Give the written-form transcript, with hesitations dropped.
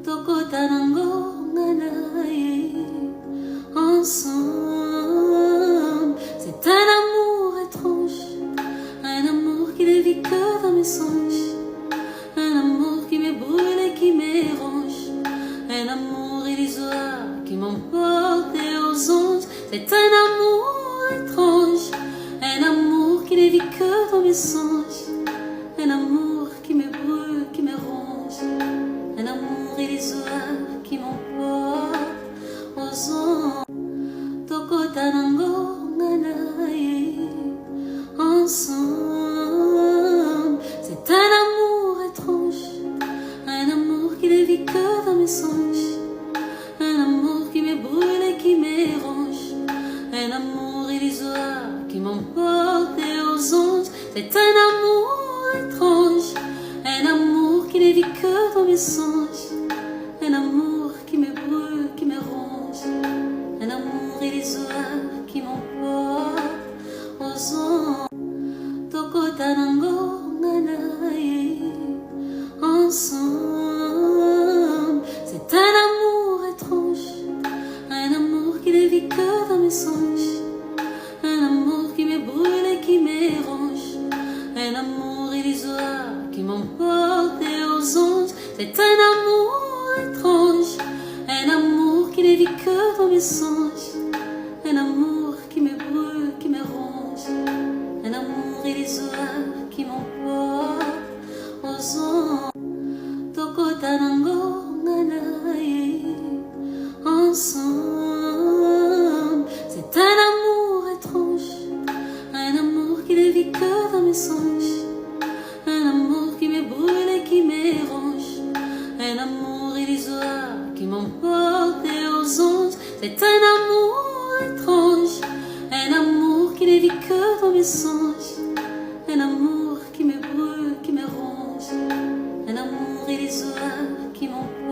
Tokota nango nganaye ensemble. C'est un amour étrange, un amour qui ne vit que dans mes songes, un amour qui me brûle et qui m'érange, un amour illusoire qui m'emporte aux anges. C'est un amour étrange, un amour qui ne vit que dans mes songes, un amour qui me brûle, qui me ronge, un amour illusoire qui m'emporte aux anges. Tokota nango nganaye ensemble. C'est un amour étrange, un amour qui ne vit que dans mes songes, un amour qui me brûle et qui m'érange, un amour illusoire qui m'emporte aux anges. C'est un amour étrange, un amour qui ne vit que dans mes songes, un amour qui me brûle, qui me ronge, un amour illusoire qui m'emporte aux anges. Tokota nango nganaye ensemble. C'est un amour étrange, un amour qui ne vit que dans mes songes, un amour qui me brûle et qui m'érange, un amour illusoire qui m'emporte aux anges. C'est un amour étrange, un amour qui ne vit que dans mes songes, un amour qui me brûle, qui me ronge, un amour illusoire qui m'emporte aux anges. Tokota nango nganaye ensemble. C'est un amour étrange, un amour qui ne vit que dans mes songes, un amour qui me brûle et qui m'érange, un amour illusoire qui m'emporte aux anges. C'est un amour étrange, un amour qui ne vit que dans mes songes, un amour qui me brûle, qui me ronge, un amour illusoire qui m'emporte